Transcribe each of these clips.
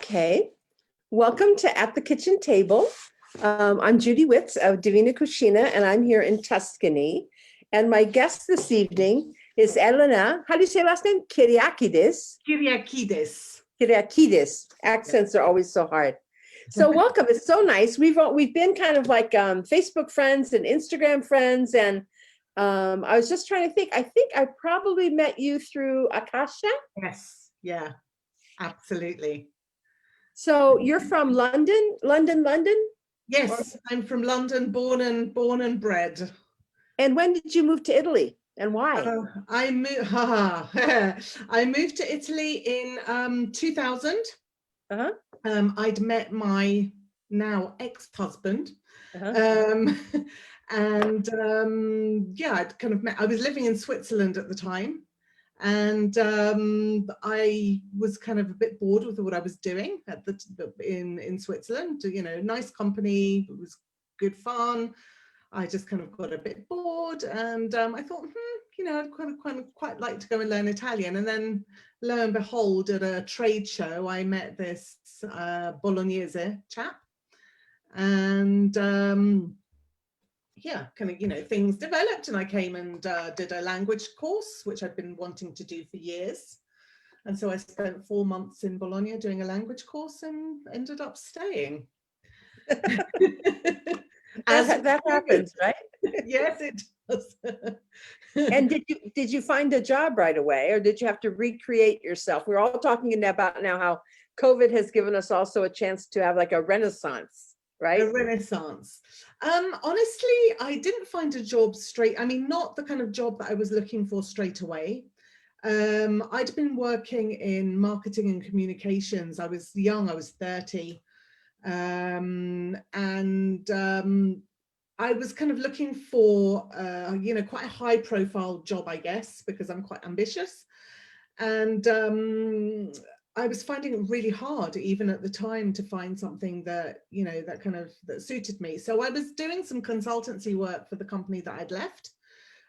Okay, welcome to At the Kitchen Table. I'm Judy Witz of Divina Cucina, and I'm here in Tuscany. And my guest this evening is Helena. How do you say last name? Kyriakides. Kyriakides. Kyriakides. Accents are always so hard. So welcome. It's so nice. We've been kind of like Facebook friends and Instagram friends, and I was just trying to think. I think I probably met you through Akasha. Yes. Yeah. Absolutely. So you're from London? Yes, I'm from London, born and bred. And when did you move to Italy and why? I moved. I moved to Italy in 2000. Uh-huh. I'd met my now ex-husband, Uh-huh. and yeah, I'd kind of met. I was living in Switzerland at the time. And I was kind of a bit bored with what I was doing in Switzerland. You know, nice company, it was good fun. I just kind of got a bit bored, and I thought, you know, I'd quite like to go and learn Italian. And then, lo and behold, at a trade show, I met this Bolognese chap, and yeah, kind of, you know, things developed, and I came and did a language course, which I'd been wanting to do for years. And so I spent 4 months in Bologna doing a language course and ended up staying. That happens, right? Yes, it does. And did you find a job right away, or did you have to recreate yourself? We're all talking about now how COVID has given us also a chance to have like a renaissance, right? A renaissance. Honestly, I didn't find a job straight. I mean, not the kind of job that I was looking for straight away. I'd been working in marketing and communications. I was young, I was 30. And I was kind of looking for, you know, quite a high profile job, I guess, because I'm quite ambitious. And I was finding it really hard, even at the time, to find something that, you know, that suited me. So I was doing some consultancy work for the company that I'd left,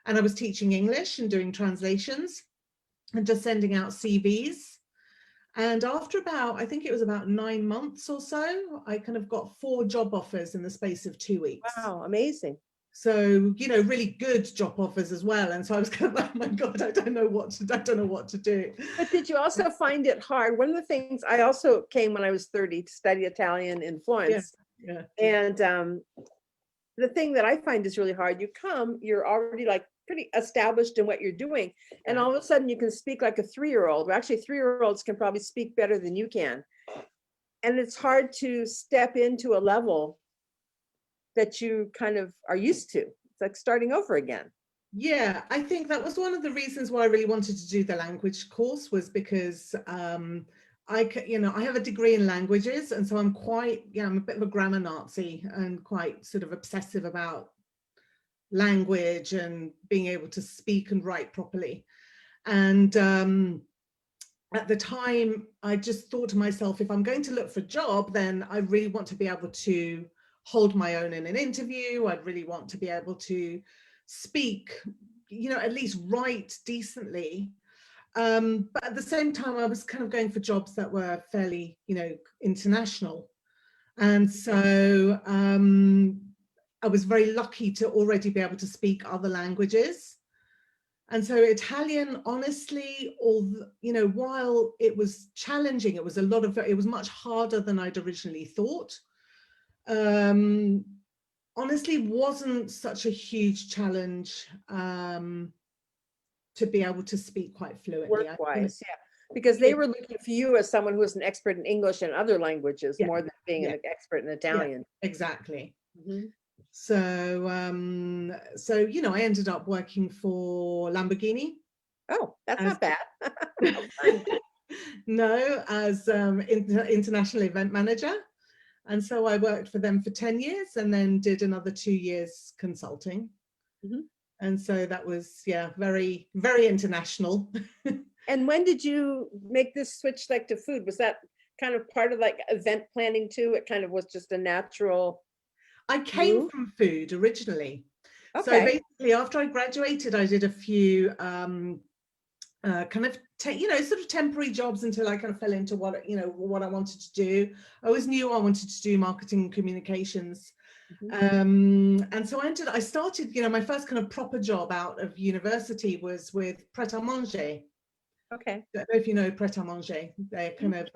and I was teaching English and doing translations and just sending out CVs. And after I think it was about 9 months or so, I kind of got 4 job offers in the space of 2 weeks. Wow, amazing. So, you know, really good job offers as well. And so I was kind of like, oh my God, I don't know what to do. But did you also find it hard? One of the things, I also came when I was 30 to study Italian in Florence. Yeah. And the thing that I find is really hard, you're already like pretty established in what you're doing. And all of a sudden you can speak like a 3-year-old. Well, actually 3-year-olds can probably speak better than you can. And it's hard to step into a level that you kind of are used to. It's like starting over again. Yeah, I think that was one of the reasons why I really wanted to do the language course, was because you know, I have a degree in languages, and so I'm a bit of a grammar Nazi and quite sort of obsessive about language and being able to speak and write properly. And at the time, I just thought to myself, if I'm going to look for a job, then I really want to be able to hold my own in an interview. I'd really want to be able to speak, you know, at least write decently. But at the same time, I was kind of going for jobs that were fairly, you know, international. And so I was very lucky to already be able to speak other languages. And so Italian, honestly, you know, while it was challenging, it was much harder than I'd originally thought. Honestly, wasn't such a huge challenge to be able to speak quite fluently. Work-wise, yeah. Because they were looking for you as someone who was an expert in English and other languages, more than being an expert in Italian. Yeah, exactly. Mm-hmm. So you know, I ended up working for Lamborghini. Oh, that's not bad. No, as international event manager. And so I worked for them for 10 years and then did another 2 years consulting. Mm-hmm. And so that was, yeah, very, very international. And when did you make this switch like to food? Was that kind of part of like event planning too? It kind of was just a natural. I came from food originally. Okay. So basically after I graduated, I did a few kind of sort of temporary jobs until I kind of fell into what I wanted to do. I always knew I wanted to do marketing and communications. And so I started, my first kind of proper job out of university was with Pret a Manger. Okay. I don't know if you know Pret a Manger. They're kind of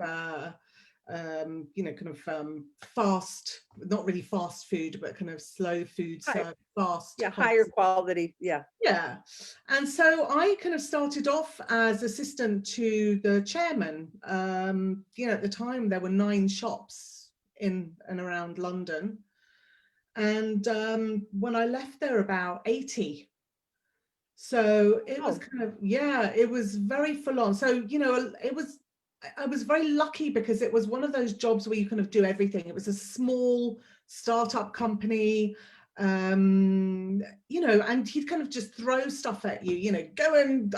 fast, not really fast food, but kind of slow food, fast. Yeah, higher quality. Yeah. Yeah. And so I kind of started off as assistant to the chairman. At the time there were 9 shops in and around London. And when I left there, about 80. So it was kind of, it was very full on. So, I was very lucky because it was one of those jobs where you kind of do everything. It was a small startup company, and he'd kind of just throw stuff at you, go and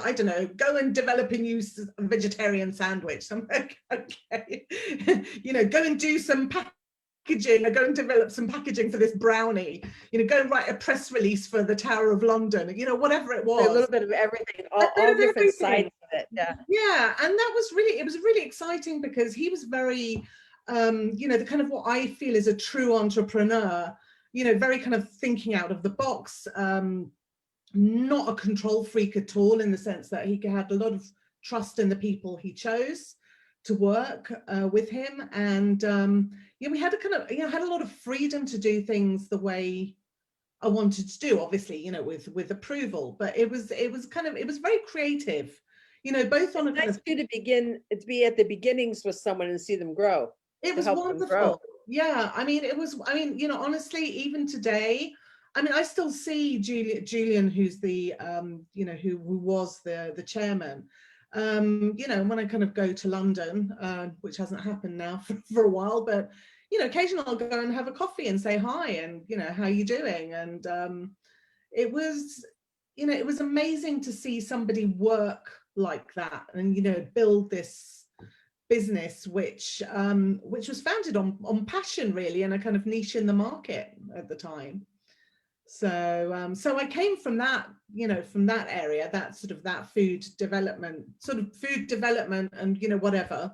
develop a new vegetarian sandwich. I'm like, okay, go and do some packaging, or go and develop some packaging for this brownie, go and write a press release for the Tower of London, whatever it was. A little bit of everything, all different sides of it. Yeah. And it was really exciting because he was very, the kind of what I feel is a true entrepreneur, very kind of thinking out of the box, not a control freak at all, in the sense that he had a lot of trust in the people he chose to work with him. And we had a kind of, had a lot of freedom to do things the way I wanted to do, obviously, with approval, but it was very creative, both on a kind of, to be at the beginnings with someone and see them grow. It was wonderful. Yeah. Honestly, even today, I still see Julian, who's the, who was the chairman. When I kind of go to London, which hasn't happened now for a while, but, occasionally I'll go and have a coffee and say hi and, how are you doing? And it was amazing to see somebody work like that and, build this business which was founded on passion, really, and a kind of niche in the market at the time. So I came from that, from that area, that sort of that food development and whatever,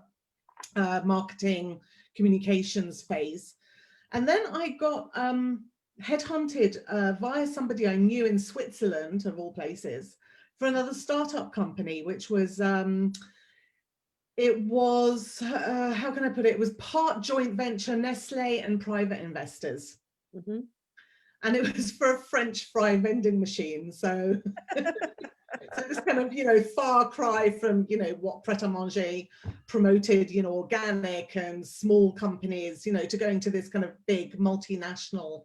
marketing, communications phase. And then I got headhunted via somebody I knew in Switzerland, of all places, for another startup company, which was it was how can I put it? It was part joint venture, Nestle and private investors. And it was for a French fry vending machine. So, so this kind of, far cry from, what Pret a Manger promoted, organic and small companies, to going to this kind of big multinational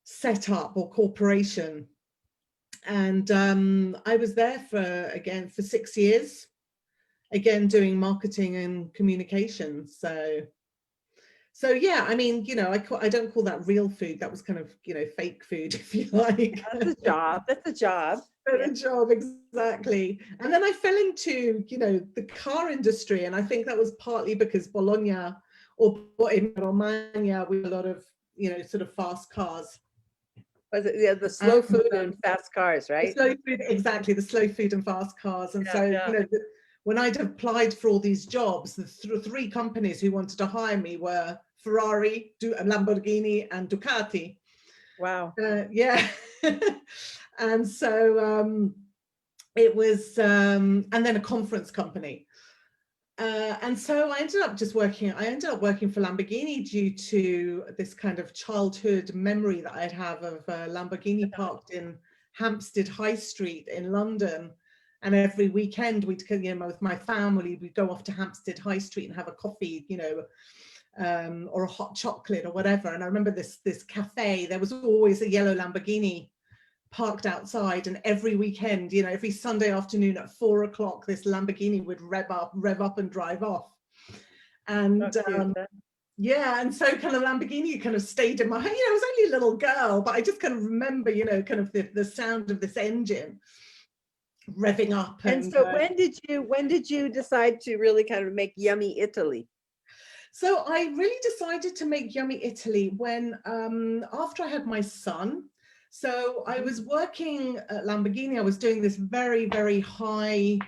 setup or corporation. And I was there for 6 years, again, doing marketing and communications. So yeah, I don't call that real food. That was kind of, fake food, if you like. That's a job. That's a job. A job, exactly. And then I fell into, the car industry. And I think that was partly because Bologna, or in Romagna, we had a lot of, sort of fast cars. Was it, yeah, the slow food and fast cars, right? The slow food, exactly, the slow food and fast cars. And when I'd applied for all these jobs, the 3 companies who wanted to hire me were Ferrari, Lamborghini, and Ducati. Wow. Yeah. And so it was, and then a conference company. And so I ended up working for Lamborghini due to this kind of childhood memory that I'd have of Lamborghini parked in Hampstead High Street in London. And every weekend we'd, with my family, we'd go off to Hampstead High Street and have a coffee, or a hot chocolate or whatever. And I remember this cafe, there was always a yellow Lamborghini parked outside, and every weekend, every Sunday afternoon at 4 o'clock, this Lamborghini would rev up and drive off. And and so kind of Lamborghini kind of stayed in my head. I was only a little girl, but I just kind of remember, kind of the sound of this engine revving up. And so when did you decide to really kind of make Yummy Italy? So I really decided to make Yummy Italy when after I had my son. So I was working at Lamborghini. I was doing this very, very high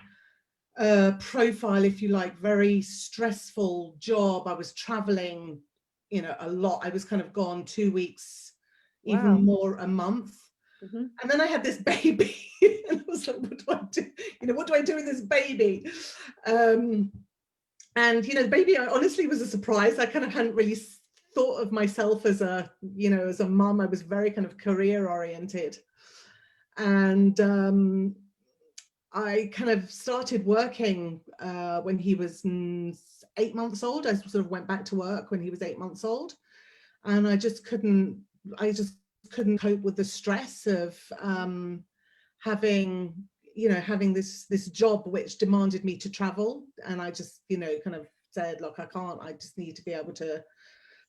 profile, if you like, very stressful job. I was traveling, a lot. I was kind of gone 2 weeks, Wow. even more, a month. Mhm. And then I had this baby, and I was like, what do I do? What do I do with this baby? And the baby, honestly, was a surprise. I kind of hadn't really thought of myself as a mum. I was very kind of career oriented, and I kind of started working when he was 8 months old. I sort of went back to work when he was 8 months old, and I just couldn't cope with the stress of having this job which demanded me to travel. And I just kind of said, look, I can't. I just need to be able to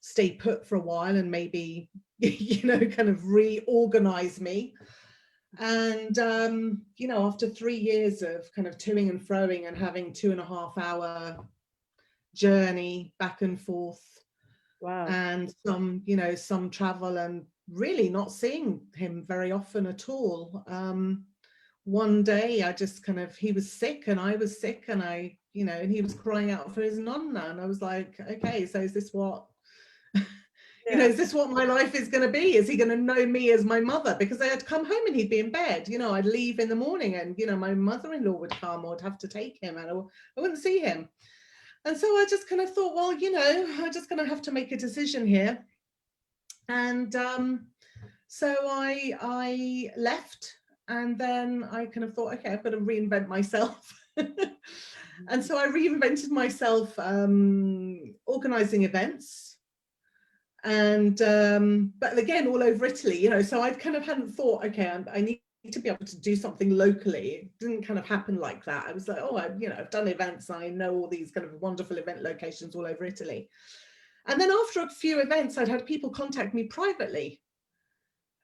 stay put for a while and maybe kind of reorganize me. And after 3 years of kind of toing and froing and having 2.5 hour journey back and forth, Wow. and some travel, and really not seeing him very often at all, one day I just he was sick and I was sick, and and he was crying out for his nonna, and I was like, okay, so is this what is this what my life is going to be? Is he going to know me as my mother? Because I had come home and he'd be in bed. I'd leave in the morning, and my mother-in-law would come, or I'd have to take him, and I wouldn't see him. And so I just kind of thought, well, I'm just going to have to make a decision here. And so I left, and then I kind of thought, okay, I've got to reinvent myself. And so I reinvented myself, organizing events. And but again, all over Italy, so I kind of hadn't thought, okay, I need to be able to do something locally. It didn't kind of happen like that. I was like, oh, I've done events. I know all these kind of wonderful event locations all over Italy. And then after a few events, I'd had people contact me privately,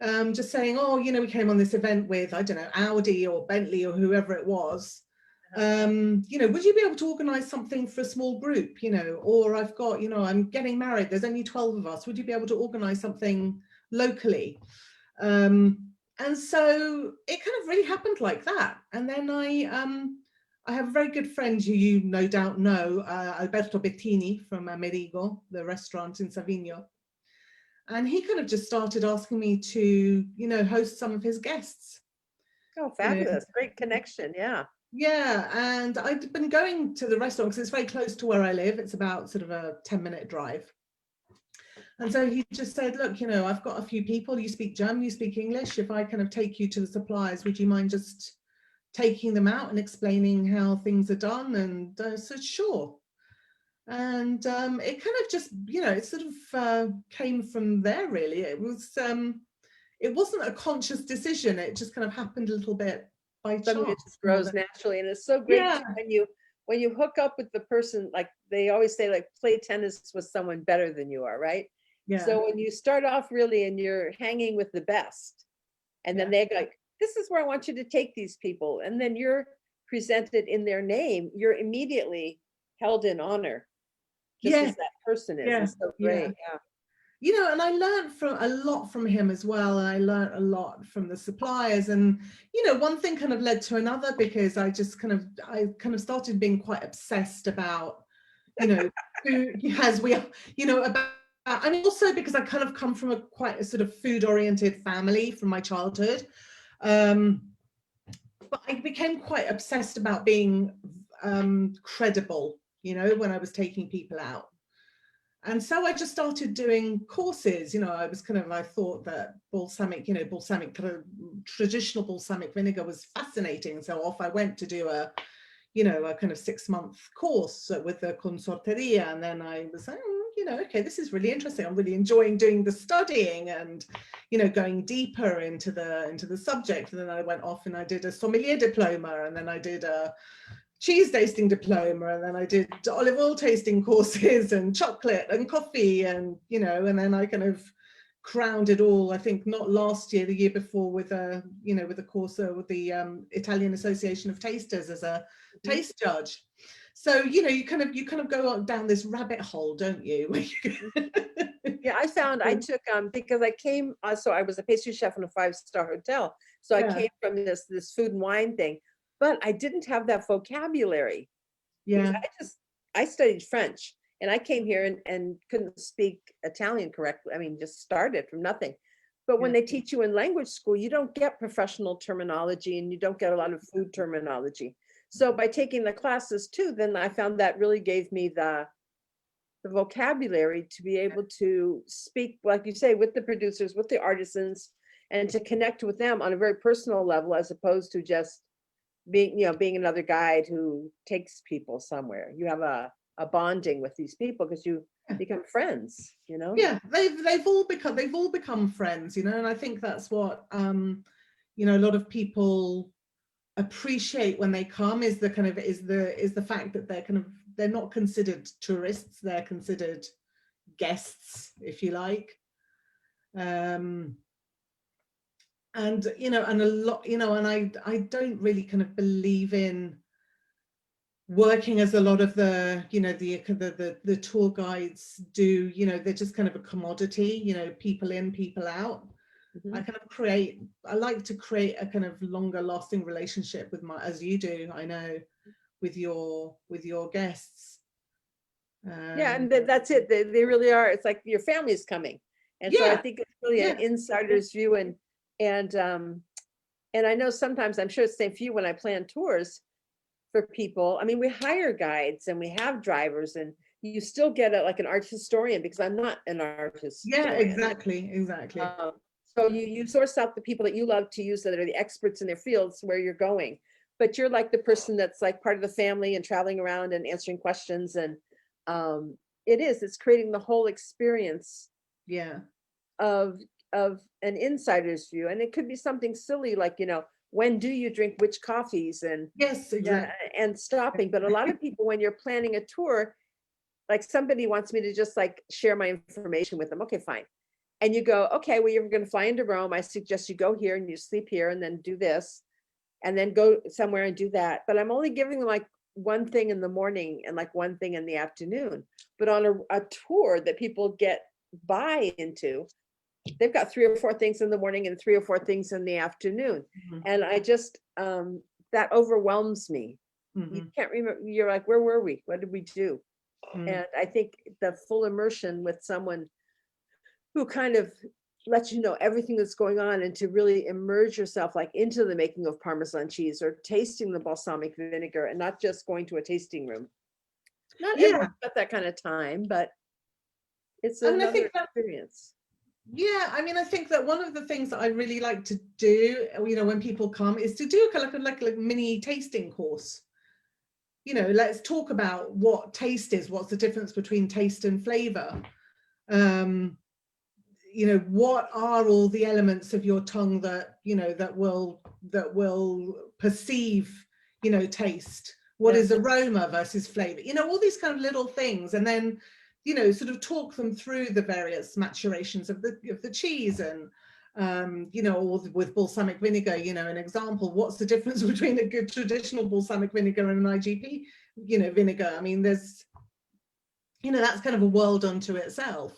just saying, oh, we came on this event with, I don't know, Audi or Bentley or whoever it was. Would you be able to organize something for a small group, or I've got, I'm getting married, there's only 12 of us, would you be able to organize something locally? And so it kind of really happened like that. And then I have a very good friend who you no doubt know, Alberto Bettini from Amerigo, the restaurant in Savigno. And he kind of just started asking me to, host some of his guests. Oh, fabulous. Great connection. Yeah. Yeah, and I'd been going to the restaurant because it's very close to where I live. It's about sort of a 10-minute drive. And so he just said, look, I've got a few people, you speak German, you speak English. If I kind of take you to the suppliers, would you mind just taking them out and explaining how things are done? And I said, sure. And it kind of just, it sort of came from there, really. It wasn't a conscious decision. It just kind of happened a little bit by Something chance. that just grows naturally. And it's so great when you hook up with the person, like they always say, like play tennis with someone better than you are, right? Yeah. So when you start off really and you're hanging with the best, and then they're like, this is where I want you to take these people, and then you're presented in their name, you're immediately held in honor, just as that person is. It's so great. Yeah. And I learned a lot from him as well. And I learned a lot from the suppliers, and one thing kind of led to another, because I kind of started being quite obsessed about food, as we about. I mean, also because I kind of come from quite a sort of food-oriented family from my childhood, but I became quite obsessed about being credible, when I was taking people out. And so I just started doing courses. I thought that traditional balsamic vinegar was fascinating. So off I went to do a kind of 6-month course with the consorteria. And then I was like, okay, this is really interesting. I'm really enjoying doing the studying and, going deeper into the subject. And then I went off and I did a sommelier diploma, and then I did a cheese tasting diploma, and then I did olive oil tasting courses and chocolate and coffee, and and then I kind of crowned it all, I think not last year, the year before, with a with a course with the Italian Association of Tasters as a taste judge. So you kind of go down this rabbit hole, don't you? Yeah, I found I took because I came so I was a pastry chef in a 5-star hotel. So I Yeah, came from this food and wine thing, but I didn't have that vocabulary because yeah, I studied French and I came here and couldn't speak Italian correctly. I mean, just started from nothing. But when yeah. they teach you in language school, you don't get professional terminology and you don't get a lot of food terminology. So by taking the classes too, then I found that really gave me the vocabulary to be able to speak, like you say, with the producers, with the artisans, and to connect with them on a very personal level, as opposed to just being another guide who takes people somewhere. You have a bonding with these people because you become friends, Yeah, they've all become friends, and I think that's what a lot of people appreciate when they come, is the kind of is the fact that they're not considered tourists, they're considered guests, if you like. um and a lot, and I don't really kind of believe in working as a lot of the tour guides do. They're just kind of a commodity, people in, people out. Mhm. I like to create a kind of longer lasting relationship with as you do, I know, with your guests. Yeah, um and that's it. They really are. It's like your family's coming. And so I yeah, think it's really an yeah, insider's view. And I know sometimes, I'm sure it's the same for you when I plan tours for people. I mean, we hire guides and we have drivers, and you still get like an art historian, because I'm not an art yeah, historian. exactly. Um, so you source out the people that you love to use that are the experts in their fields where you're going. But you're like the person that's like part of the family and traveling around and answering questions. And um, it's creating the whole experience Yeah, of an insider's view. And it could be something silly like, when do you drink which coffees, and yes, yeah, exactly. and stopping. But a lot of people, when you're planning a tour, like somebody wants me to just like share my information with them. Okay, fine. And you go, okay, well, you're going to fly into Rome. I suggest you go here and you sleep here and then do this and then go somewhere and do that. But I'm only giving them like one thing in the morning and like one thing in the afternoon. But on a tour that people get buy into, they've got 3 or 4 things in the morning and 3 or 4 things in the afternoon. Mhm, And I just, that overwhelms me. You mhm, can't remember, you're like, where were we? What did we do? mhm. And I think the full immersion with someone who kind of lets you know everything that's going on, and to really immerse yourself like into the making of Parmesan cheese or tasting the balsamic vinegar, and not just going to a tasting room. Not Yeah, everyone's got that kind of time, but it's I mean, I another think that, experience. yeah, I mean, I think that one of the things that I really like to do, when people come, is to do a kind of like a mini tasting course. Let's talk about what taste is, what's the difference between taste and flavor. um what are all the elements of your tongue that will perceive taste. What Yeah. is aroma versus flavor, all these kind of little things. And then sort of talk them through the various maturations of the cheese. And or with balsamic vinegar, an example, what's the difference between a good traditional balsamic vinegar and an IGP vinegar. I mean, there's that's kind of a world unto itself.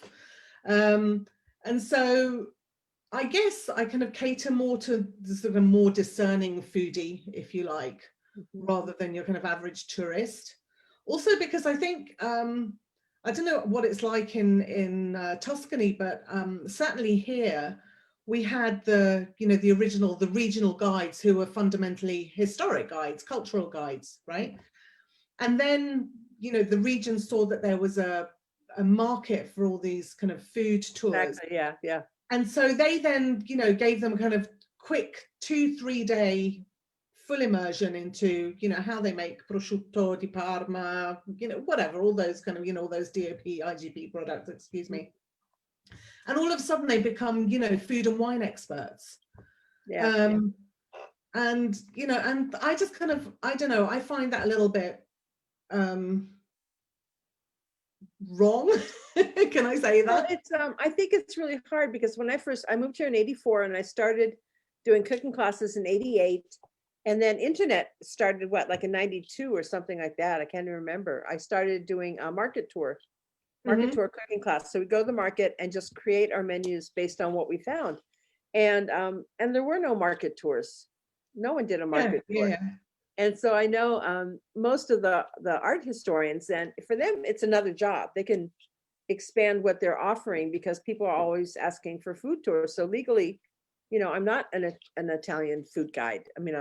And so I guess I kind of cater more to the sort of more discerning foodie, if you like, Mhm. rather than your kind of average tourist. Also, because I think I don't know what it's like in Tuscany, but certainly here we had the regional guides, who were fundamentally historic guides, cultural guides, right? And then the region saw that there was a market for all these kind of food tours. Exactly. Yeah. Yeah. And so they then, gave them kind of quick 2-3 day full immersion into, how they make prosciutto di Parma, whatever, all those kind of, all those DOP, IGP products, excuse me. And all of a sudden they become, food and wine experts. Yeah. Yeah. Um, and I just kind of, I don't know, I find that a little bit wrong. Can I say Well, that? I think it's really hard because when I moved here in 84 and I started doing cooking classes in 88, and then internet started like in 92 or something like that. I can't even remember. I started doing a market tour market tour cooking class. So we go to the market and just create our menus based on what we found. And there were no market tours. No one did a market tour. And so I know most of the art historians, and for them, it's another job. They can expand what they're offering because people are always asking for food tours. So legally, I'm not an Italian food guide. I mean,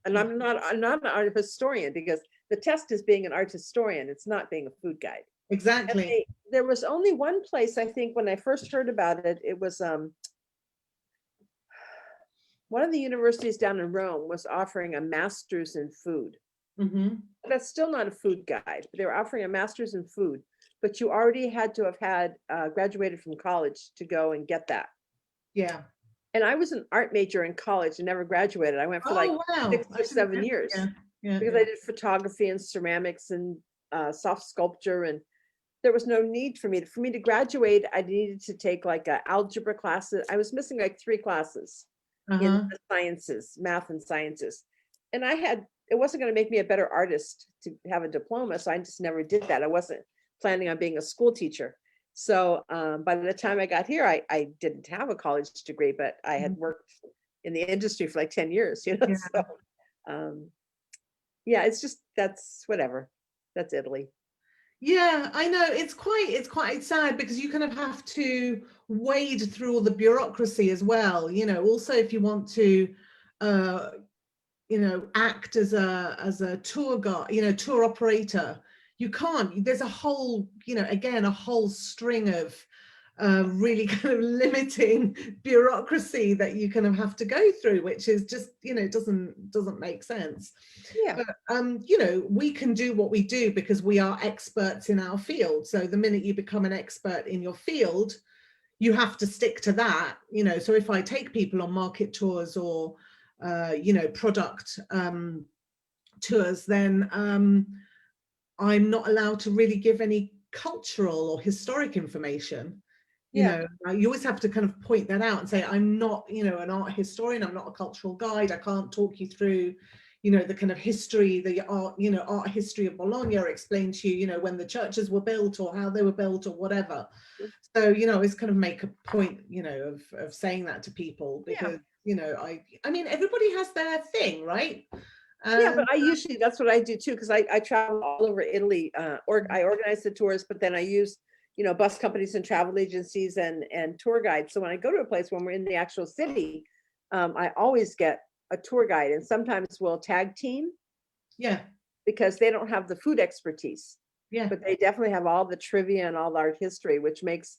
and I'm not an art historian because the test is being an art historian. It's not being a food guide. Exactly. There was only one place, I think, when I first heard about it, it was one of the universities down in Rome was offering a master's in food. That's still not a food guide, but they were offering a master's in food, but you already had to have had graduated from college to go and get that. Yeah. And I was an art major in college and never graduated. I went for 6 or 7 years because I did photography and ceramics and soft sculpture, and there was no need for me to graduate. I needed to take like algebra classes. I was missing like 3 classes in the sciences, math and sciences. And it wasn't going to make me a better artist to have a diploma. So I just never did that. I wasn't planning on being a school teacher. So by the time I got here, I didn't have a college degree, but I had worked in the industry for like 10 years, So it's just, that's whatever. That's Italy. Yeah, I know. It's quite sad because you kind of have to wade through all the bureaucracy as well. Also if you want to, act as a tour guide, tour operator, you can't. There's a whole, again, a whole string of really kind of limiting bureaucracy that you kind of have to go through, which is just, it doesn't make sense. But we can do what we do because we are experts in our field. So the minute you become an expert in your field, you have to stick to that. So if I take people on market tours or product tours, then I'm not allowed to really give any cultural or historic information. You always have to kind of point that out and say, I'm not, an art historian, I'm not a cultural guide, I can't talk you through, the kind of history, the art history of Bologna, or explain to you, when the churches were built or how they were built or whatever. So, I always kind of make a point, of saying that to people because, I mean, everybody has their thing, right? But I usually, that's what I do too, because I travel all over Italy, or I organize the tours, but then I use, bus companies and travel agencies and tour guides. So when I go to a place, when we're in the actual city, I always get a tour guide, and sometimes we'll tag team. Because they don't have the food expertise. But they definitely have all the trivia and all the art history, which makes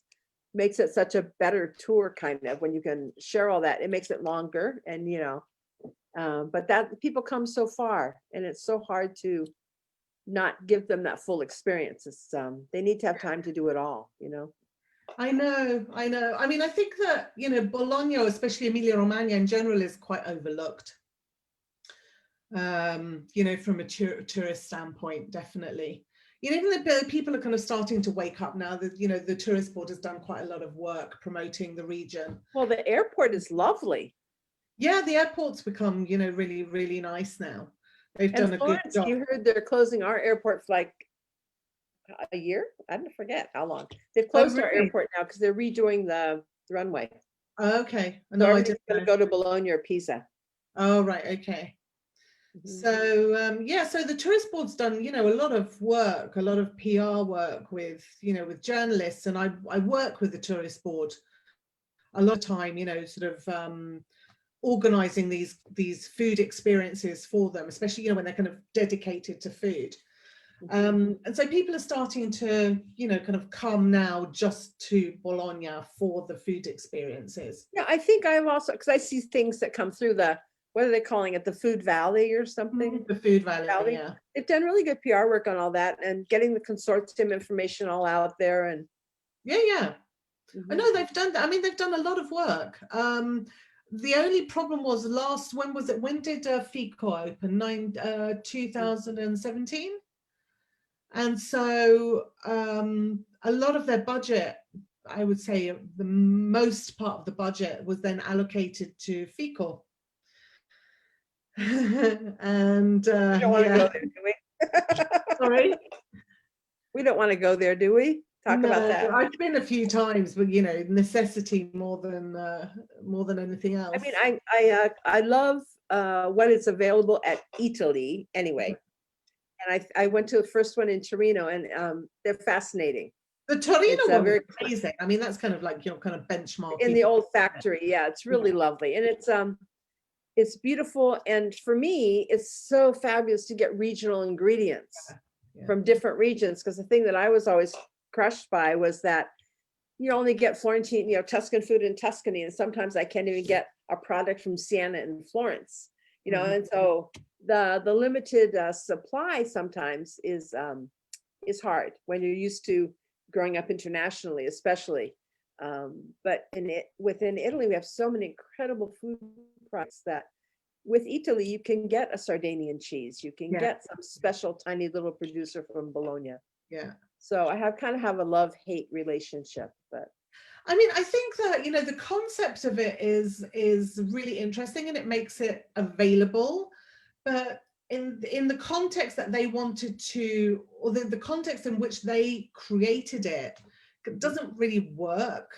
it such a better tour, kind of, when you can share all that. It makes it longer, and but that people come so far, and it's so hard to not give them that full experience. It's they need to have time to do it all. I know. I mean, I think that Bologna, especially Emilia Romagna in general, is quite overlooked. From a tourist standpoint, definitely. Even the people are kind of starting to wake up now. That the tourist board has done quite a lot of work promoting the region. Well, the airport is lovely. Yeah, the airport's become really, really nice now. They've done a good job. You heard they're closing our airport for like a year. I don't forget how long. They've closed our airport now because they're redoing the runway. Okay. No, I just going to go to Bologna or Pisa. Oh, right. Okay. So so the tourist board's done a lot of work, a lot of PR work with with journalists, and I work with the tourist board a lot of time, sort of organizing these food experiences for them, especially when they're kind of dedicated to food. And so people are starting to kind of come now just to Bologna for the food experiences. I think I've also, because I see things that come through what are they calling it, the Food Valley or something? The Food Valley. Yeah, they've done really good PR work on all that and getting the consortium information all out there. And I know they've done that. I mean, they've done a lot of work. The only problem was when did FICO open? 2017. And so a lot of their budget, I would say the most part of the budget, was then allocated to FICO. And we don't want to go there, do we? Sorry? We don't want to go there, do we? talk about No, that? I've been a few times, but necessity more than anything I else. mean, I love when it's available at Italy anyway. And I went to the first one in Torino, and they're fascinating. The Torino It's one is very amazing. I mean, that's kind of like your kind of benchmark. in the old factory. Yeah, it's really lovely, and it's beautiful. And for me, it's so fabulous to get regional ingredients Yeah. from different regions, because the thing that I was always crushed by was that you only get Florentine, Tuscan food in Tuscany, and sometimes I can't even get a product from Siena and Florence, and so the limited supply sometimes is hard when you're used to growing up internationally, especially. But within Italy, we have so many incredible food products that with Italy, you can get a Sardinian cheese, you can get some special tiny little producer from Bologna. Yeah. So I kind of have a love-hate relationship, but I mean, I think that the concept of it is really interesting, and it makes it available, but in the context that they wanted to, or the context in which they created it doesn't really work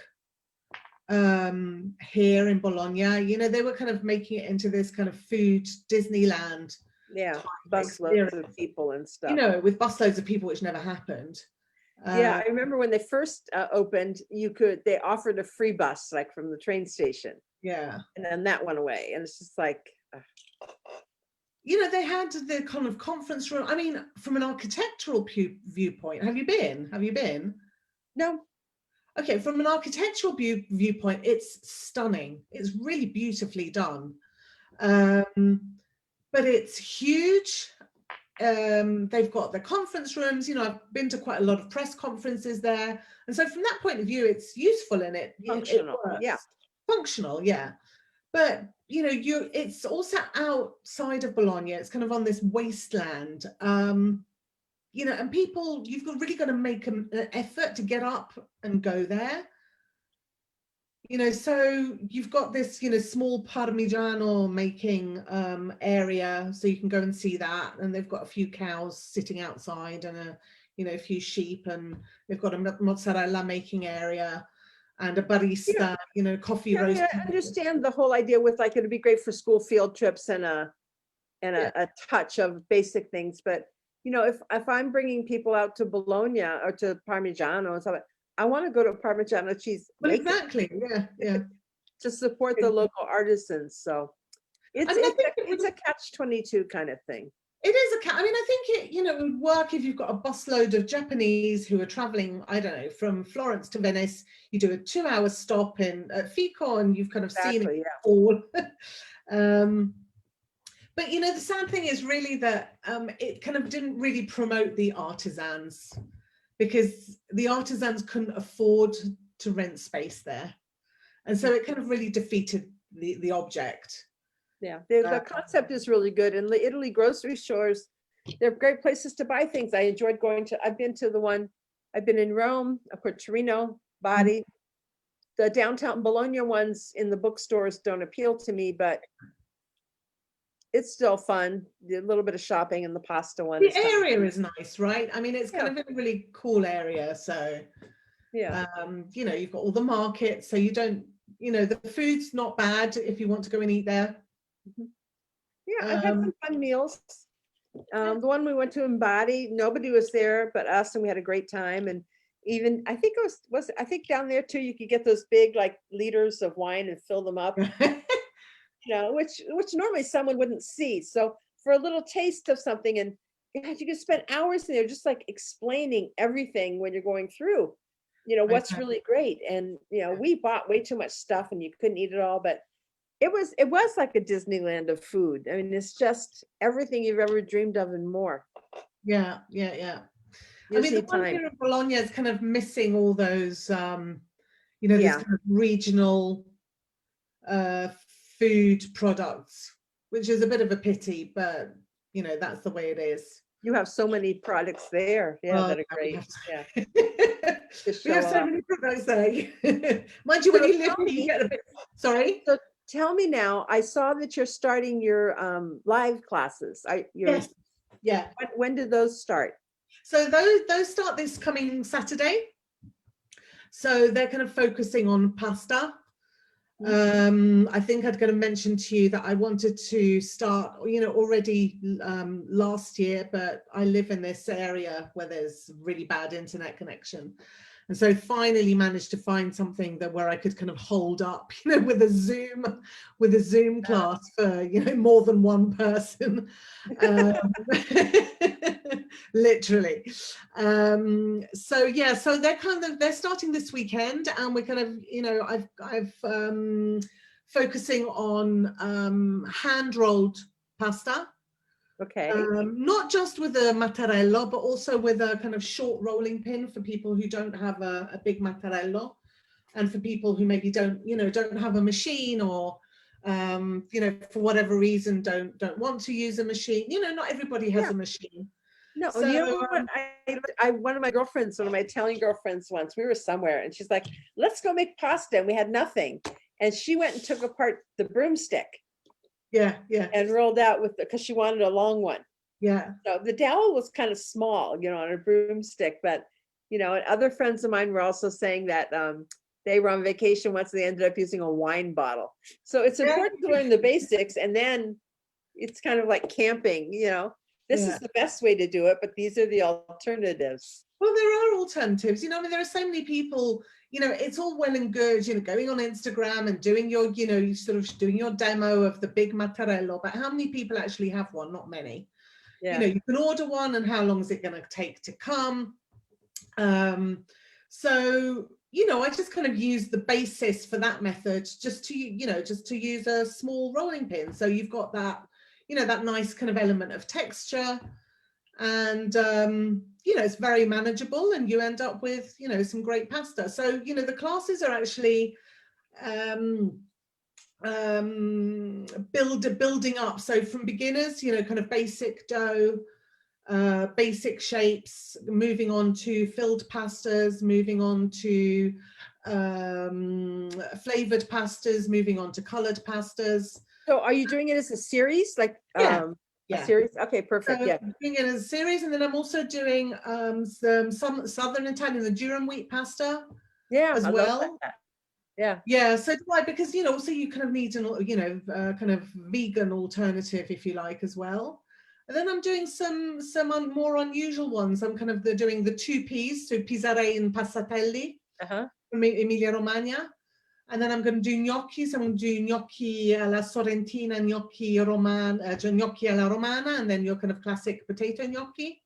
here in Bologna. They were kind of making it into this kind of food Disneyland. yeah, busloads of people and stuff. With busloads of people, which never happened. Yeah, I remember when they first opened, they offered a free bus, like from the train station. Yeah. And then that went away. And it's just like, they had the kind of conference room. I mean, from an architectural viewpoint, have you been? No. Okay, from an architectural viewpoint, it's stunning. It's really beautifully done. But it's huge. They've got the conference rooms. I've been to quite a lot of press conferences there. And so from that point of view, it's useful in it. Functional, yeah. Functional, yeah. But it's also outside of Bologna. It's kind of on this wasteland. And people, you've really got to make an effort to get up and go there. So you've got this, small Parmigiano making area, so you can go and see that. And they've got a few cows sitting outside, and a few sheep, and they've got a mozzarella making area, and a barista, coffee roast. I understand the whole idea with like it'd be great for school field trips and a touch of basic things. But if I'm bringing people out to Bologna or to Parmigiano and stuff, I want to go to Parmigiano cheese. Well, exactly. Yeah. To support the local artisans. So it's a catch-22 kind of thing. It is I mean, I think it would work if you've got a busload of Japanese who are traveling, I don't know, from Florence to Venice. You do a 2-hour stop at Fico, and you've kind of seen it all. But the sad thing is really that it kind of didn't really promote the artisans, because the artisans couldn't afford to rent space there. And so it kind of really defeated the object. Yeah, the concept is really good. And the Italy grocery stores, they're great places to buy things. I enjoyed I've been in Rome, of course, Torino, Bari. The downtown Bologna ones in the bookstores don't appeal to me, but it's still fun. A little bit of shopping in the pasta one. The area is nice, right? I mean, it's kind of a really cool area. So, you've got all the markets, so you don't, the food's not bad if you want to go and eat there. Yeah, I've had some fun meals. The one we went to in Bari, nobody was there but us, and we had a great time. And even I think it was I think down there too, you could get those big like liters of wine and fill them up. Which normally someone wouldn't see. So for a little taste of something, and you could spend hours in there just like explaining everything when you're going through, what's really great. And we bought way too much stuff, and you couldn't eat it all, but it was like a Disneyland of food. I mean, it's just everything you've ever dreamed of and more. Yeah. I mean, the one here in Bologna is kind of missing all those, this kind of regional food products, which is a bit of a pity, but that's the way it is. You have so many products there, that are great. We have so many products there. Mind you, when you live here, you get a bit. Sorry. So tell me now. I saw that you're starting your live classes. Yes. Yeah. When did those start? So those start this coming Saturday. So they're kind of focusing on pasta. I think I'd going to mention to you that I wanted to start, already last year, but I live in this area where there's really bad internet connection. And so finally managed to find something where I could kind of hold up, with a Zoom class for, more than one person, literally. So yeah, so they're starting this weekend, and we're kind of, I've focusing on hand rolled pasta. Okay. Not just with a mozzarella, but also with a kind of short rolling pin for people who don't have a big mozzarella, and for people who maybe don't have a machine, or for whatever reason don't want to use a machine. Not everybody has a machine. No, So, you know what? One of my Italian girlfriends once, we were somewhere, and she's like, let's go make pasta. And we had nothing. And she went and took apart the broomstick. Yeah. And rolled out because she wanted a long one. Yeah. So the dowel was kind of small, on a broomstick. But, and other friends of mine were also saying that they were on vacation once, they ended up using a wine bottle. So it's important to learn the basics, and then it's kind of like camping, This is the best way to do it, but these are the alternatives. Well, there are alternatives. There are so many people, it's all well and good, going on Instagram and doing your, sort of doing your demo of the big mozzarella, but how many people actually have one? Not many. Yeah. You can order one, and how long is it going to take to come? So, I just kind of use the basis for that method, just to use a small rolling pin. So you've got that, that nice kind of element of texture, and it's very manageable, and you end up with some great pasta. So the classes are actually building up, so from beginners, kind of basic dough, basic shapes, moving on to filled pastas, moving on to flavored pastas, moving on to colored pastas. So are you doing it as a series, like a series? Okay, perfect. So yeah, doing it as a series, and then I'm also doing some southern Italian, the durum wheat pasta, as I well. love that. So why? Because also you kind of need an kind of vegan alternative, if you like, as well. And then I'm doing some more unusual ones. I'm kind of doing the 2 Ps, so pizzare and passatelli from Emilia Romagna. And then I'm going to do gnocchi. So I'm going to do gnocchi alla sorrentina, gnocchi gnocchi alla romana, and then your kind of classic potato gnocchi.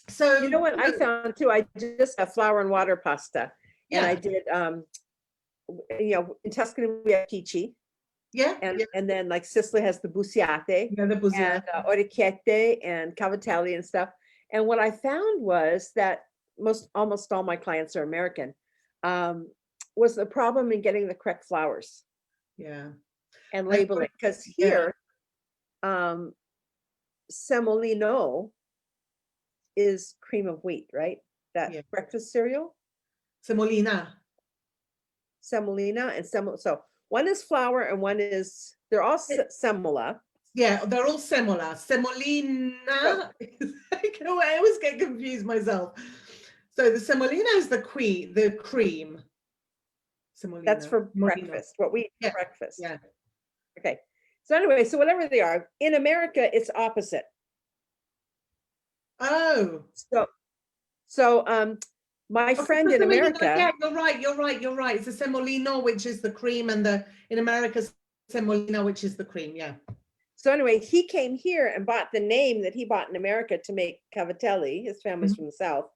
So you know what I found too? I just have flour and water pasta, and I did in Tuscany we have pici. And then like Sicily has the bussiate, and orecchiette and cavatelli and stuff. And what I found was that almost all my clients are American. Was the problem in getting the correct flours. And labeling, because here, semolino is cream of wheat, right? That breakfast cereal. Semolina and so one is flour and one is, they're all semola. Yeah, they're all semola. Semolina. I always get confused myself. So the semolina is the cream. Semolina. That's for breakfast. What we eat for breakfast. Yeah. Okay. So anyway, so whatever they are, in America, it's opposite. Oh. So my friend in America. Yeah, you're right. It's the semolino, which is the cream, and in America, semolina, which is the cream. Yeah. So anyway, he came here and bought the name that he bought in America to make cavatelli. His family's from the South.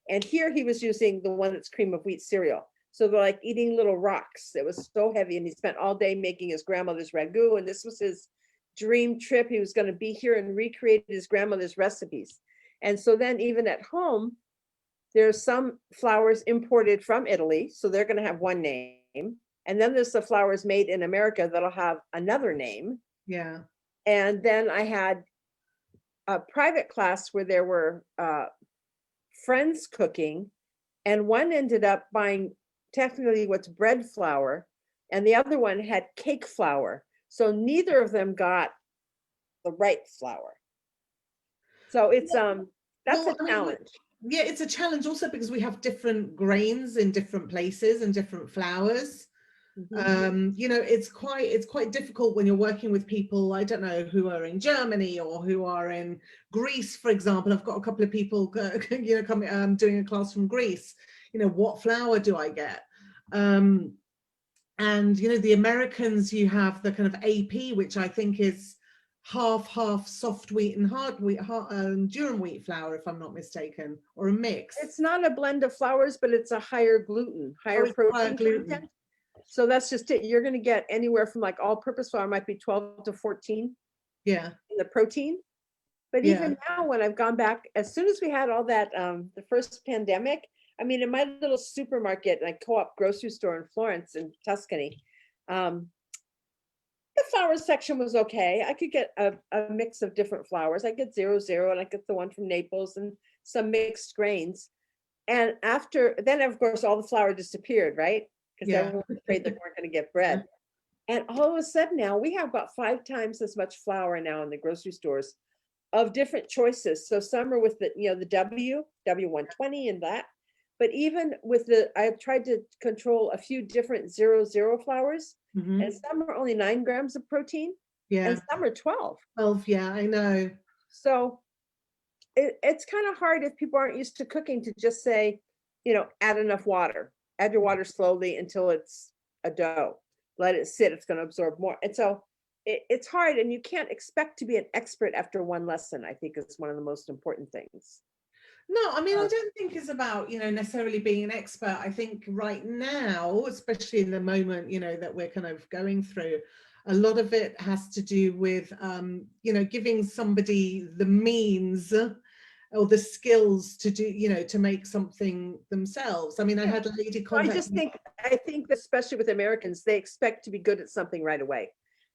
And here he was using the one that's cream of wheat cereal. So they're like eating little rocks. It was so heavy. And he spent all day making his grandmother's ragu. And this was his dream trip. He was going to be here and recreate his grandmother's recipes. And so then even at home, there's some flours imported from Italy. So they're going to have one name. And then there's the flours made in America that'll have another name. Yeah. And then I had a private class where there were friends cooking, and one ended up buying technically what's bread flour, and the other one had cake flour. So neither of them got the right flour. So it's that's a challenge. yeah, it's a challenge also because we have different grains in different places and different flours. Mhm. You know, it's quite difficult when you're working with people, I don't know, who are in Germany or who are in Greece, for example. I've got a couple of people, you know, coming, doing a class from Greece. You know, what flour do I get? And you know, the Americans, you have the kind of AP, which I think is half soft wheat and hard wheat, durum wheat flour, if I'm not mistaken, or a mix. It's not a blend of flours, but it's a higher gluten, Oh, higher it's higher protein gluten. content. So that's just it. You're going to get anywhere from like all-purpose flour might be 12 to 14 Yeah, in the protein. But yeah. even now, when I've gone back, as soon as we had all that, the first pandemic, I mean, in my little supermarket, like co-op grocery store in Florence in Tuscany, um, the flour section was okay. I could get a mix of different flours. I get 00 and I get the one from Naples and some mixed grains. And after then, of course, all the flour disappeared, right? Because Yeah. everyone was afraid they weren't going to get bread. And all of a sudden now we have about 5 times as much flour now in the grocery stores of different choices. So some are with the, you know, the W120 and that. But even with the, I've tried to control a few different 00 flours, and Hmm. some are only 9 grams of protein and Yeah. some are 12. 12, yeah, I know. So it's kind of hard if people aren't used to cooking to just say, you know, add enough water, add your water slowly until it's a dough, let it sit, it's going to absorb more. And so it's hard, and you can't expect to be an expert after one lesson. I think is one of the most important things. No, I mean, I Uh, don't think it's about, you know, necessarily being an expert. I think right now, especially in the moment, you know, that we're kind of going through, a lot of it has to do with, you know, giving somebody the means or the skills to do, you know, to make something themselves. I mean, I yeah. had a lady I contact just me. think, I think that especially with Americans, they expect to be good at something right away.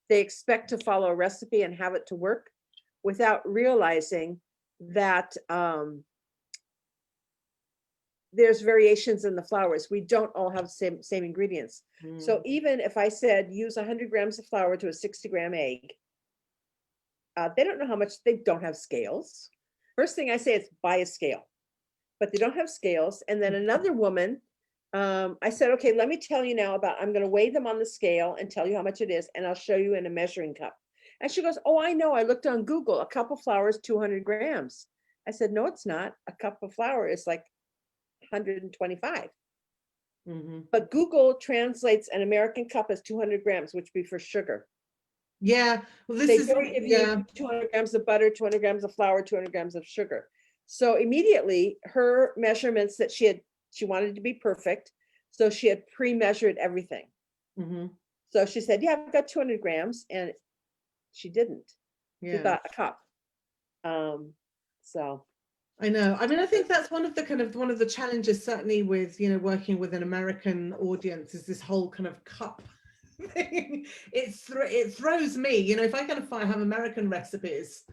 They expect to follow a recipe and have it to work without realizing that there's variations in the flours. We don't all have the same ingredients. So Mm, even if I said use 100 grams of flour to a 60-gram egg, they don't know how much, they don't have scales. First thing I say is buy a scale, but they don't have scales. And then another woman, I said, okay, let me tell you now about, I'm going to weigh them on the scale and tell you how much it is, and I'll show you in a measuring cup. And she goes, oh, I know. I looked on Google. A cup of flour is 200 grams. I said, no, it's not. A cup of flour is like 125. mhm. But Google translates an American cup as 200 grams, which would be for sugar. Yeah, well, this They is, don't give you yeah, 200 grams of butter, 200 grams of flour, 200 grams of sugar. So immediately her measurements that she wanted to be perfect. So she had pre-measured everything. mhm, So she said, yeah, I've got 200 grams. And she didn't. She yeah. thought a cup. Um, so I know. I mean, I think that's one of the kind of one of the challenges, certainly with, you know, working with an American audience, is this whole kind of cup thing. It throws me, you know, if I kind of have American recipes,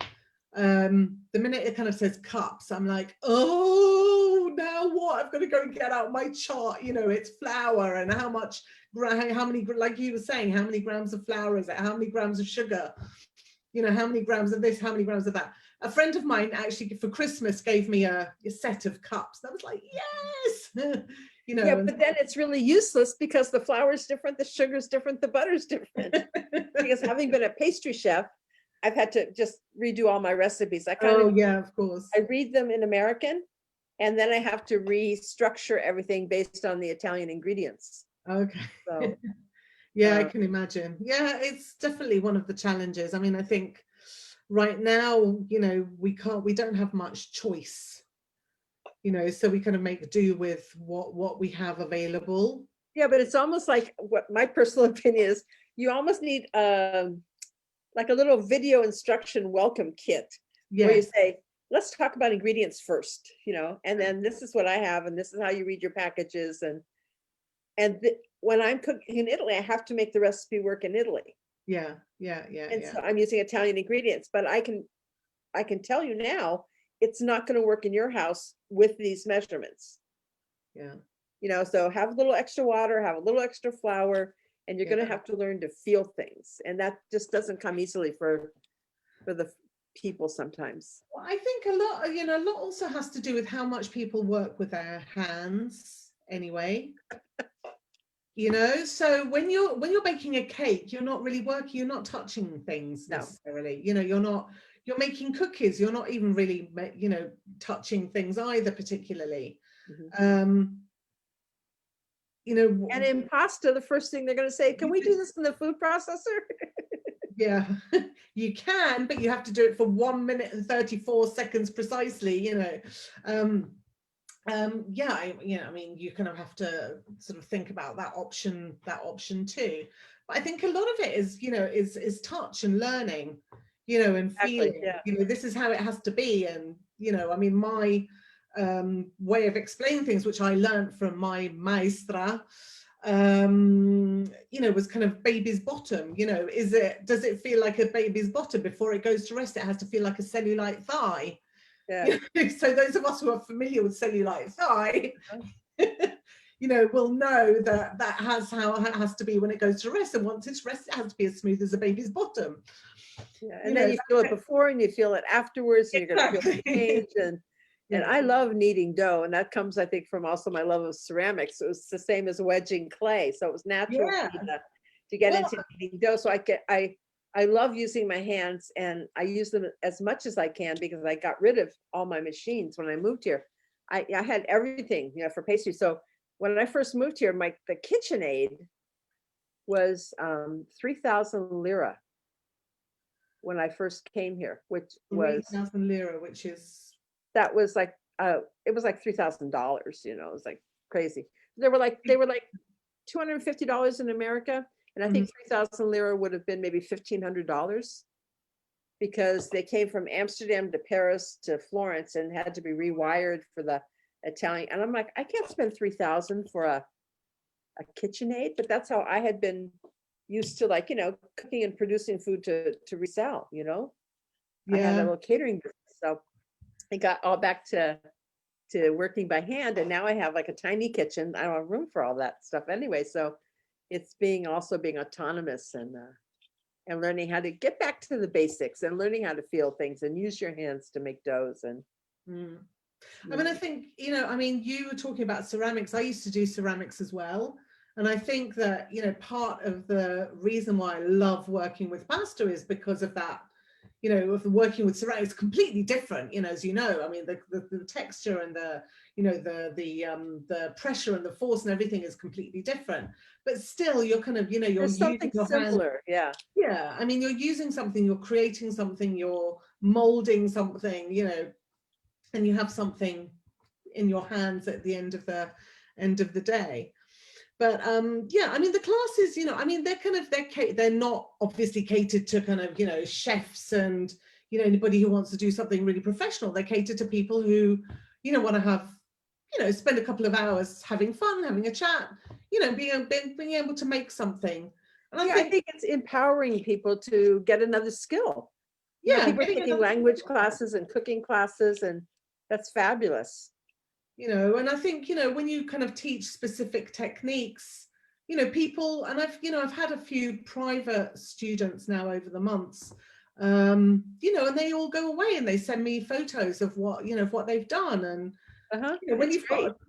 the minute it kind of says cups, I'm like, oh, now what? I've got to go and get out my chart. You know, it's flour and how much, how many, like you were saying, how many grams of flour is it? How many grams of sugar? You know, how many grams of this, how many grams of that. A friend of mine actually for Christmas gave me a set of cups. And I was like, yes, you yeah, know. but then it's really useless because the flour is different, the sugar is different, the butter is different. Because having been a pastry chef, I've had to just redo all my recipes. I kind Oh of, yeah, of course. I read them in American, and then I have to restructure everything based on the Italian ingredients. Okay. So, Yeah, I uh, can imagine. Yeah, it's definitely one of the challenges. I mean, I think right now, you know, we don't have much choice, you know, so we kind of make do with what we have available. yeah, but it's almost like what my personal opinion is. You almost need like a little video instruction welcome kit where you Yes. say, let's talk about ingredients first, you know, and then this is what I have, and this is how you read your packages, and when I'm cooking in Italy, I have to make the recipe work in Italy, Yeah, yeah, yeah, and yeah, so I'm using Italian ingredients. But I can tell you now, it's not going to work in your house with these measurements. yeah, You know, so have a little extra water, have a little extra flour, and you're going to yeah. have to learn to feel things, and that just doesn't come easily for the people sometimes. Well, I think a lot also has to do with how much people work with their hands anyway. So when you're baking a cake, you're not really working, you're not touching things No. necessarily. You're making cookies, you're not even really touching things either particularly. Mhm. And in pasta, the first thing they're going to say, can we do this in the food processor? Yeah, you can, but you have to do it for 1 minute and 34 seconds precisely. I mean, you kind of have to sort of think about that option too. But I think a lot of it is touch and learning, and Exactly, feeling. yeah. This is how it has to be, and I mean, my way of explaining things, which I learned from my maestra, was kind of baby's bottom. Does it feel like a baby's bottom before it goes to rest? It has to feel like a cellulite thigh. Yeah. So those of us who are familiar with cellulite thigh, will know that has how it has to be when it goes to rest. And once it's rest, it has to be as smooth as a baby's bottom. Yeah. And then you feel it before and you feel it afterwards, and you're going to feel the change. And I love kneading dough, and that comes, I think, from also my love of ceramics. It was the same as wedging clay, so it was natural for me to get into kneading dough. So I love using my hands, and I use them as much as I can because I got rid of all my machines when I moved here. I had everything, for pastry. So when I first moved here, the KitchenAid was 3,000 lira when I first came here, which was 3,000 lira, which is that was like it was like $3,000. It was like crazy. They were like $250 in America, and I think 3,000 lira would have been maybe $1,500 because they came from Amsterdam to Paris to Florence and had to be rewired for the Italian. And I'm like, I can't spend 3,000 for a KitchenAid, but that's how I had been used to, like, cooking and producing food to resell. I had a little catering business, so I got all back to working by hand, and now I have like a tiny kitchen. I don't have room for all that stuff anyway. So it's being autonomous and learning how to get back to the basics and learning how to feel things and use your hands to make doughs. And I mean, I think, you were talking about ceramics. I used to do ceramics as well. And I think that, part of the reason why I love working with pasta is because of that, of working with ceramics, completely different, as I mean, the texture and the pressure and the force and everything is completely different, but still you're kind of, you're there's something using your similar. Hand. Yeah. I mean, you're using something, you're creating something, you're molding something, and you have something in your hands at the end of the day. But I mean, the classes, I mean, they're not obviously catered to kind of, chefs and, anybody who wants to do something really professional. They're catered to people who, want to have, spend a couple of hours having fun, having a chat, being able to make something. And I think it's empowering people to get another skill. People are taking language classes and cooking classes, and that's fabulous. And I think, when you kind of teach specific techniques, people, and I've had a few private students now over the months, and they all go away and they send me photos of what, of what they've done. And, when you've got,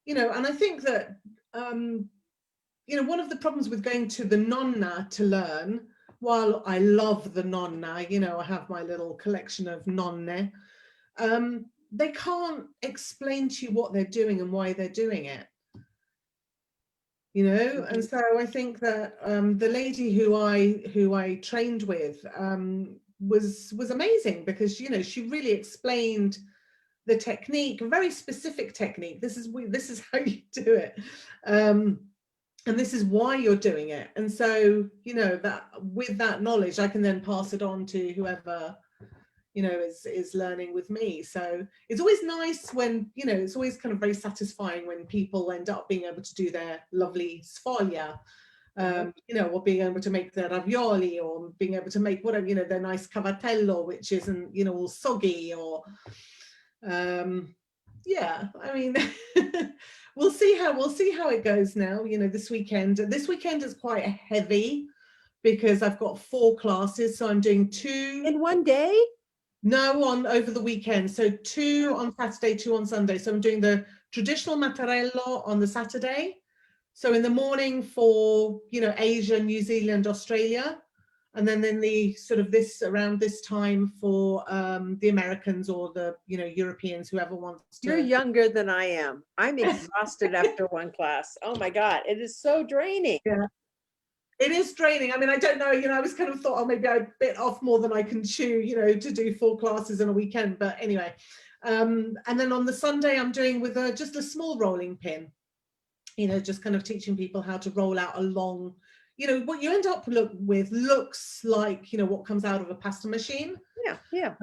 and I think that, one of the problems with going to the nonna to learn, while I love the nonna, I have my little collection of nonne, they can't explain to you what they're doing and why they're doing it, and so I think that the lady who I trained with was amazing, because she really explained the technique, a very specific technique. This is how you do it, and this is why you're doing it. And so that with that knowledge I can then pass it on to whoever is learning with me. So it's always nice when, it's always kind of very satisfying when people end up being able to do their lovely sfoglia, or being able to make their ravioli, or being able to make whatever, their nice cavatello, which isn't, all soggy, or, I mean, we'll see how it goes now, this weekend. This weekend is quite heavy because I've got 4 classes. So I'm doing 2 in one day. No, on over the weekend. So 2 on Saturday, 2 on Sunday. So I'm doing the traditional Mozzarella on the Saturday. So in the morning for, Asia, New Zealand, Australia. And then in the sort of around this time for the Americans or the, Europeans, whoever wants to. You're younger than I am. I'm exhausted after one class. Oh my God, it is so draining. Yeah. It is draining. I mean, I don't know, I was kind of thought, oh, maybe I bit off more than I can chew, to do 4 classes in a weekend. But anyway, and then on the Sunday, I'm doing with just a small rolling pin, just kind of teaching people how to roll out a long, what you end up with looks like, what comes out of a pasta machine. Yeah, yeah.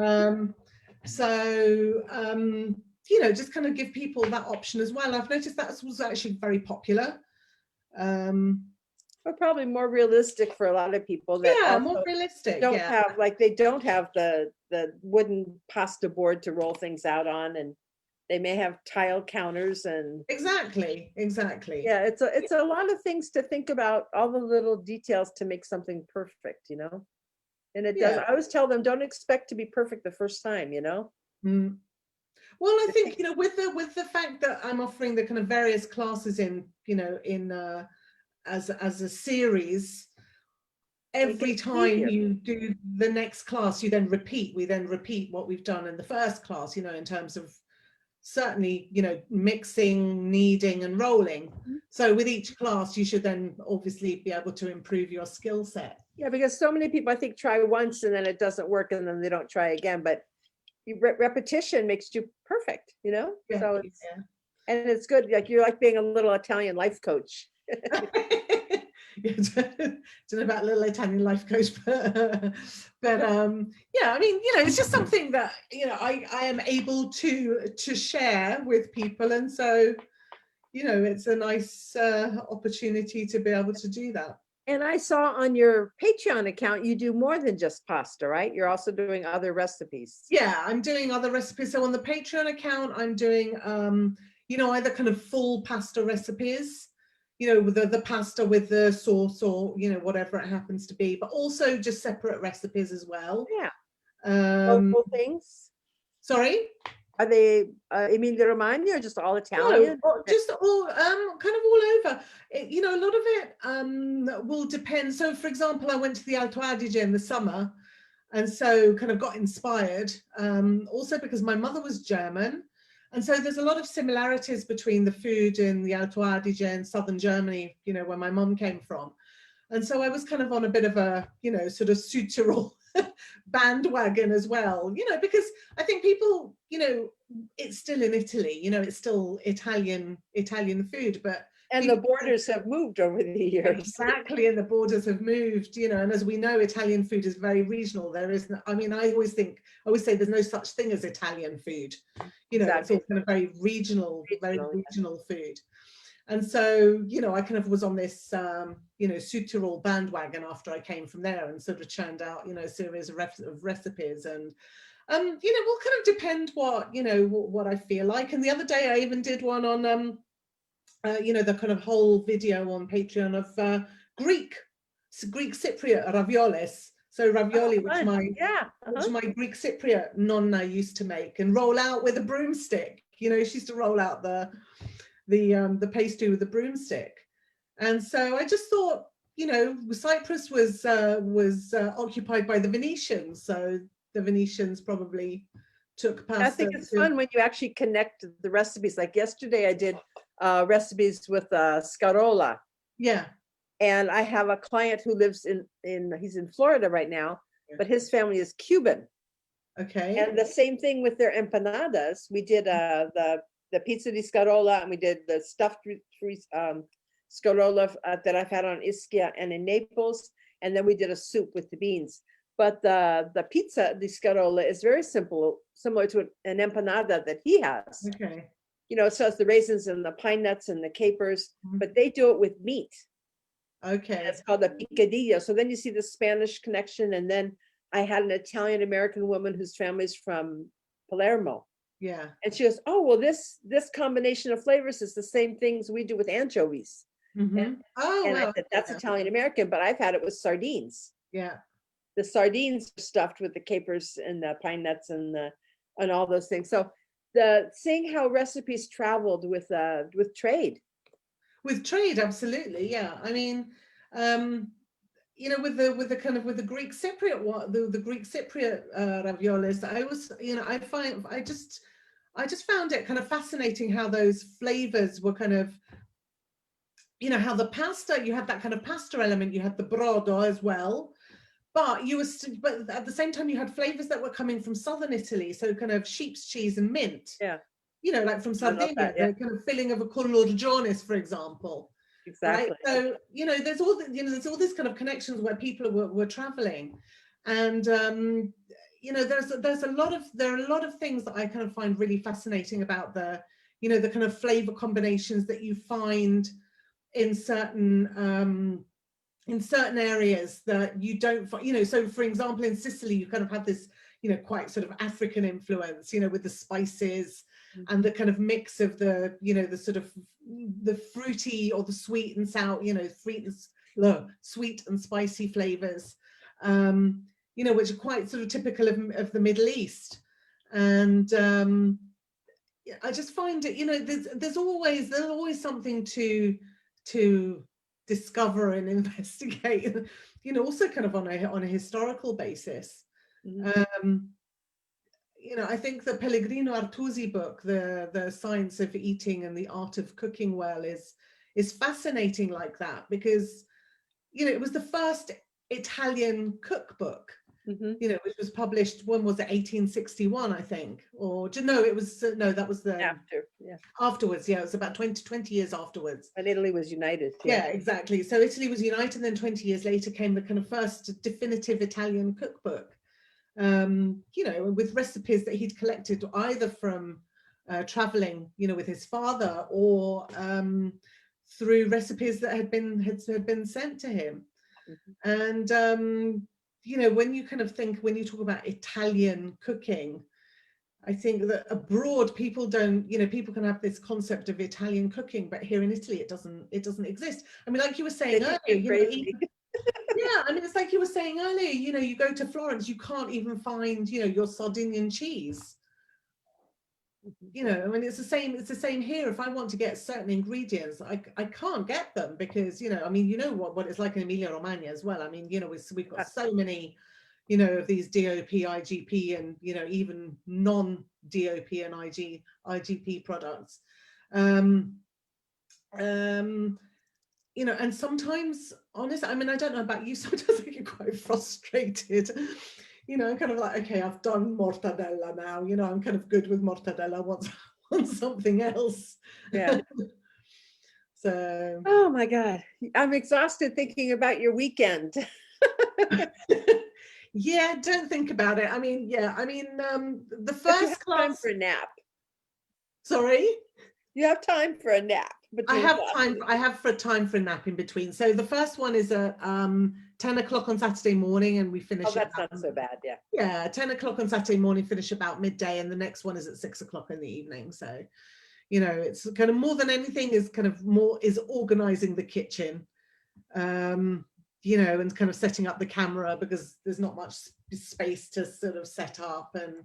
Just kind of give people that option as well. I've noticed that was actually very popular. But probably more realistic for a lot of people that more realistic. Don't have they don't have the wooden pasta board to roll things out on, and they may have tile counters and exactly. Yeah, it's a lot of things to think about, all the little details to make something perfect, And it does. I always tell them, don't expect to be perfect the first time, Mm. Well, I think with the fact that I'm offering the kind of various classes in as a series, every time you do the next class, we then repeat what we've done in the first class, in terms of certainly, mixing, kneading and rolling. Mm-hmm. So with each class, you should then obviously be able to improve your skill set. Yeah, because so many people, I think, try once and then it doesn't work and then they don't try again. But repetition makes you perfect, Yeah, so and it's good. Like you're like being a little Italian life coach. Don't know about little Italian life coach, but I mean, it's just something that I am able to share with people, and so it's a nice opportunity to be able to do that. And I saw on your Patreon account you do more than just pasta, right? You're also doing other recipes. Yeah, I'm doing other recipes. So on the Patreon account, I'm doing either kind of full pasta recipes, with the pasta with the sauce or whatever it happens to be, but also just separate recipes as well. Yeah. Local things. Sorry? Are they Emilia Romagna or just all Italian? No, just all kind of all over. A lot of it will depend. So for example, I went to the Alto Adige in the summer, and so kind of got inspired, also because my mother was German. And so there's a lot of similarities between the food in the Alto Adige and southern Germany, where my mom came from. And so I was kind of on a bit of a, sort of Südtirol bandwagon as well, because I think people, it's still in Italy, it's still Italian food, but and the borders have moved over the years. Exactly, and the borders have moved, and as we know, Italian food is very regional. There is, I mean, I always say there's no such thing as Italian food. Exactly. It's all kind of very regional food. And so, I kind of was on this, Südtirol bandwagon after I came from there, and sort of churned out, a series of recipes, and will kind of depend what I feel like. And the other day I even did one on the kind of whole video on Patreon of Greek Cypriot raviolis. So ravioli, which my Greek Cypriot nonna used to make and roll out with a broomstick. She used to roll out the pastry with a broomstick. And so I just thought, Cyprus was occupied by the Venetians, so the Venetians probably took pasta. I think it's fun when you actually connect the recipes. Like yesterday I did recipes with scarola. Yeah. And I have a client who lives he's in Florida right now, but his family is Cuban. Okay. And the same thing with their empanadas. We did the pizza di scarola, and we did the stuffed scarola that I've had on Ischia and in Naples. And then we did a soup with the beans. But the pizza di scarola is very simple, similar to an empanada that he has. Okay. So it's the raisins and the pine nuts and the capers, but they do it with meat. Okay. And it's called a picadillo. So then you see the Spanish connection. And then I had an Italian-American woman whose family's from Palermo. Yeah. And she goes, oh, well, this combination of flavors is the same things we do with anchovies. Mm-hmm. And I said, that's Italian-American, but I've had it with sardines. Yeah. the sardines are stuffed with the capers and the pine nuts and all those things. So seeing how recipes traveled with trade. With trade, absolutely, yeah. I mean, with the Greek Cypriot the Greek Cypriot raviolis, I just found it kind of fascinating how those flavors were kind of, how the pasta, you had that kind of pasta element, you had the brodo as well, but but at the same time you had flavors that were coming from southern Italy, so kind of sheep's cheese and mint. Yeah. Like from Sardinia, that, yeah. the kind of filling of a colorjones, for example. Exactly. Right? So, there's all this kind of connections where people were traveling. And there are a lot of things that I kind of find really fascinating about the kind of flavor combinations that you find in certain areas that you don't find, so for example, in Sicily, you kind of have this, quite sort of African influence, with the spices and the kind of mix of the, the sort of the fruity or the sweet and sour, sweet and spicy flavors, which are quite sort of typical of the Middle East. And I just find it, there's always something to discover and investigate, also kind of on a historical basis. I think the Pellegrino Artusi book, the Science of Eating and the Art of Cooking Well, is fascinating like that, because it was the first Italian cookbook, which was published, when was it, 1861, I think, or no, it was that was the afterwards, yeah, it was about 20 years afterwards. And Italy was united. Yeah, exactly. So Italy was united, and then 20 years later came the kind of first definitive Italian cookbook, with recipes that he'd collected either from traveling, with his father, or through recipes that had been sent to him. And when you talk about Italian cooking, I think that abroad people don't, people can have this concept of Italian cooking, but here in Italy it doesn't exist. I mean, like you were saying earlier, yeah, I mean, it's like you were saying earlier, you go to Florence, you can't even find, your Sardinian cheese. I mean, it's the same here. If I want to get certain ingredients, I can't get them, because, I mean, what it's like in Emilia Romagna as well. I mean, we've got so many, of these DOP, IGP, and, even non-DOP and IGP products. And sometimes, honestly, I mean, I don't know about you, sometimes I get quite frustrated. I'm kind of like, okay, I've done mortadella now, I'm kind of good with mortadella, I want something else. Yeah. So. Oh my God, I'm exhausted thinking about your weekend. Yeah, don't think about it. I mean, the first class. Time for a nap. Sorry? You have time for a nap. I have time for a nap in between. So the first one is at 10 o'clock on Saturday morning, and we finish. Oh, that's not so bad. Yeah. Yeah, 10 o'clock on Saturday morning, finish about midday, and the next one is at 6 o'clock in the evening. So, it's kind of more than anything is organizing the kitchen, and kind of setting up the camera, because there's not much space to sort of set up, and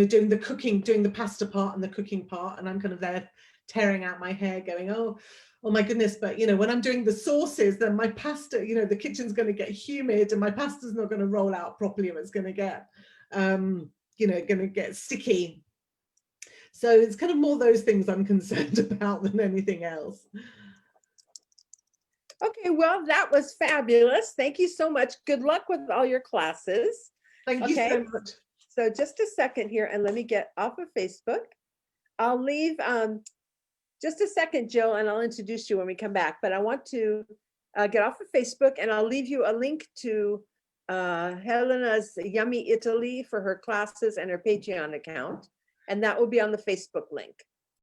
doing the pasta part and the cooking part, and I'm kind of there tearing out my hair going, oh my goodness, but when I'm doing the sauces, then my pasta, the kitchen's going to get humid, and my pasta's not going to roll out properly, and it's going to get going to get sticky. So it's kind of more those things I'm concerned about than anything else. Okay, well, that was fabulous. Thank you so much. Good luck with all your classes. Thank you so much. So just a second here, and let me get off of Facebook. I'll leave just a second, Jill, and I'll introduce you when we come back. But I want to get off of Facebook, and I'll leave you a link to Helena's Yummy Italy for her classes and her Patreon account. And that will be on the Facebook link.